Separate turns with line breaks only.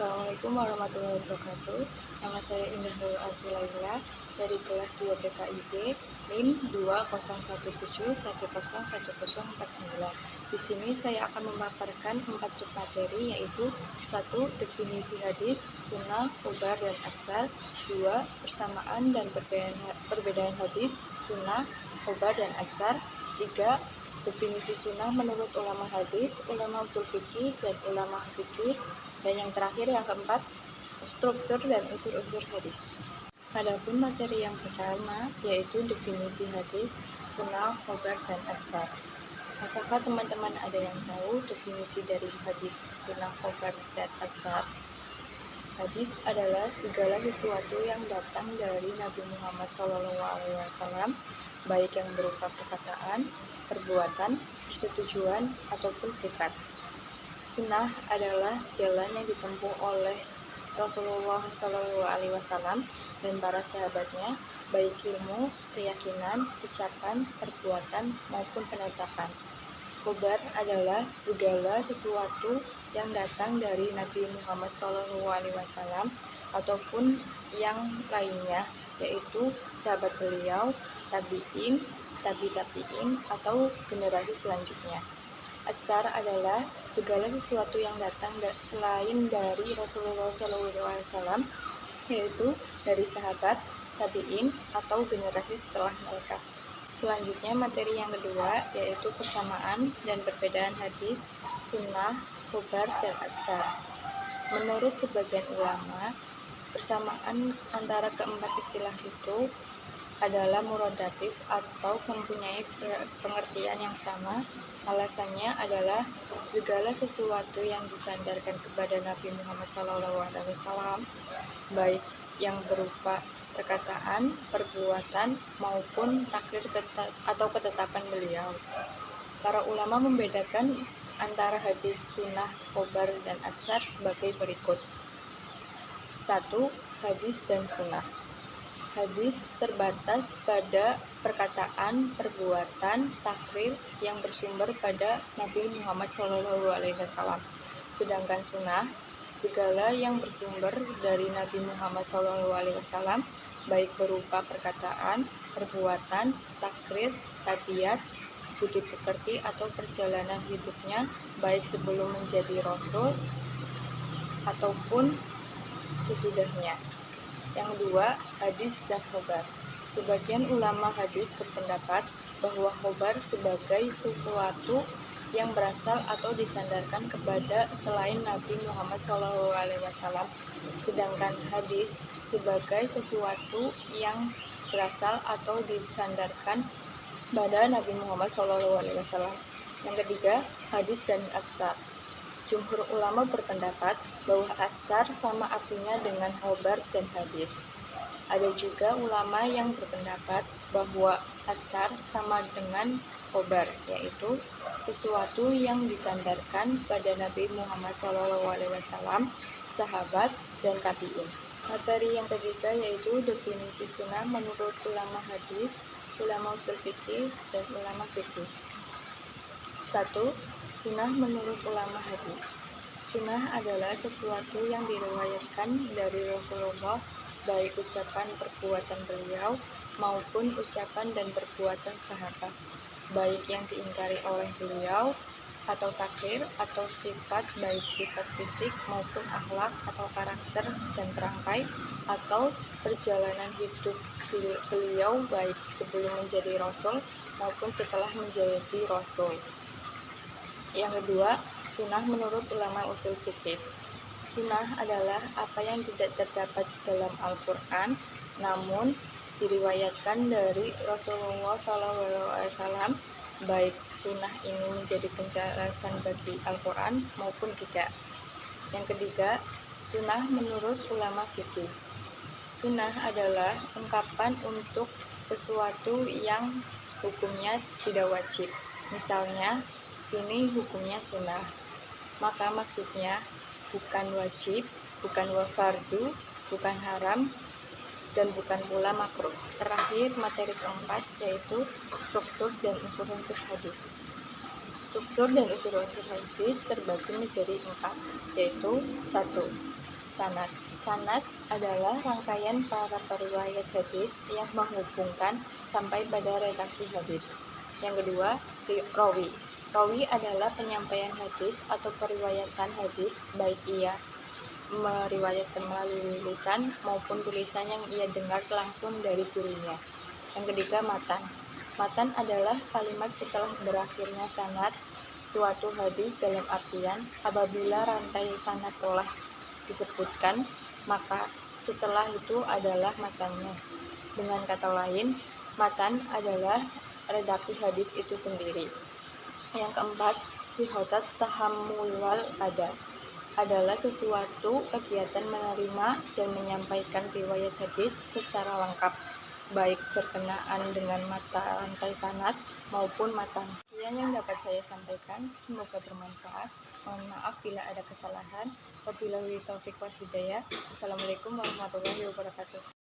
Assalamualaikum warahmatullahi wabarakatuh. Nama saya Indah Nurul Arfilaila dari kelas 2 PKIB NIM 20171011049. Di sini saya akan memaparkan 4 submateri, yaitu 1. Definisi hadis, sunnah, khobar, dan atsar. 2. Persamaan dan perbedaan hadis, sunnah, khobar, dan atsar. 3. Definisi sunnah menurut ulama hadis, ulama usul fikih, dan ulama fikih. Dan yang terakhir, yang keempat, struktur dan unsur-unsur hadis. Adapun materi yang pertama, yaitu definisi hadis, sunnah, khobar, dan atsar. Apakah teman-teman ada yang tahu definisi dari hadis, sunnah, khobar, dan atsar? Hadis adalah segala sesuatu yang datang dari Nabi Muhammad SAW, baik yang berupa perkataan, perbuatan, persetujuan, ataupun sifat. Sunnah adalah jalan yang ditempuh oleh Rasulullah SAW dan para sahabatnya, baik ilmu, keyakinan, ucapan, perbuatan, maupun penetapan. Khobar adalah segala sesuatu yang datang dari Nabi Muhammad SAW ataupun yang lainnya, yaitu sahabat beliau, tabi'in, tabi'in, atau generasi selanjutnya. Atsar adalah segala sesuatu yang datang selain dari Rasulullah SAW, yaitu dari sahabat, tabi'in, atau generasi setelah mereka. Selanjutnya, materi yang kedua, yaitu persamaan dan perbedaan hadis, sunnah, khobar, dan atsar. Menurut sebagian ulama, persamaan antara keempat istilah itu adalah muradatif atau mempunyai pengertian yang sama. Alasannya adalah segala sesuatu yang disandarkan kepada Nabi Muhammad SAW, baik yang berupa perkataan, perbuatan, maupun takrir atau ketetapan beliau. Para ulama membedakan antara hadis, sunnah, khobar, dan atsar sebagai berikut. 1. Hadis dan sunnah. Hadis terbatas pada perkataan, perbuatan, takrir yang bersumber pada Nabi Muhammad SAW. Sedangkan sunnah, segala yang bersumber dari Nabi Muhammad SAW, baik berupa perkataan, perbuatan, takrir, tabiat, budi pekerti, atau perjalanan hidupnya, baik sebelum menjadi rasul ataupun sesudahnya. Yang kedua, hadis dan khobar. Sebagian ulama hadis berpendapat bahwa khobar sebagai sesuatu yang berasal atau disandarkan kepada selain Nabi Muhammad SAW, sedangkan hadis sebagai sesuatu yang berasal atau disandarkan pada Nabi Muhammad SAW. Yang ketiga, hadis dan atsar. Jumhur ulama berpendapat bahwa atsar sama artinya dengan khobar dan hadis. Ada juga ulama yang berpendapat bahwa atsar sama dengan khobar, yaitu sesuatu yang disandarkan pada Nabi Muhammad SAW, sahabat, dan tabi'in. Materi yang ketiga yaitu definisi sunnah menurut ulama hadis, ulama usul fikih, dan ulama fikih. 1. Sunnah menurut ulama hadis. Sunnah adalah sesuatu yang diriwayatkan dari Rasulullah, baik ucapan perbuatan beliau maupun ucapan dan perbuatan sahabat, baik yang diingkari oleh beliau atau takrir atau sifat, baik sifat fisik maupun akhlak atau karakter dan perangkai, atau perjalanan hidup beliau baik sebelum menjadi rasul maupun setelah menjadi rasul. Yang kedua, sunnah menurut ulama usul fikih. Sunnah adalah apa yang tidak terdapat dalam Al-Quran, namun diriwayatkan dari Rasulullah SAW, baik sunnah ini menjadi penjelasan bagi Al-Quran maupun tidak. Yang ketiga, sunnah menurut ulama fikih. Sunnah adalah ungkapan untuk sesuatu yang hukumnya tidak wajib. Misalnya, ini hukumnya sunnah, maka maksudnya bukan wajib, bukan fardu, bukan haram, dan bukan pula makruh. Terakhir, materi keempat yaitu struktur dan unsur-unsur hadis. Struktur dan unsur-unsur hadis terbagi menjadi 4, yaitu 1. Sanad. Sanad adalah rangkaian para periwayat hadis yang menghubungkan sampai pada redaksi hadis. Yang kedua, rawi. Rawi adalah penyampaian hadis atau periwayatan hadis, baik ia meriwayatkan melalui lisan maupun tulisan yang ia dengar langsung dari gurunya. Yang ketiga, matan. Matan adalah kalimat setelah berakhirnya sanad suatu hadis, dalam artian apabila rantai sanad telah disebutkan, maka setelah itu adalah matannya. Dengan kata lain, matan adalah redaksi hadis itu sendiri. Yang keempat, sihotat tahammul ada adalah sesuatu kegiatan menerima dan menyampaikan riwayat hadis secara lengkap, baik berkenaan dengan mata rantai sanad maupun matan. Sekian yang dapat saya sampaikan, semoga bermanfaat. Mohon maaf bila ada kesalahan. Wabillahi taufiq wal hidayah. Assalamualaikum warahmatullahi wabarakatuh.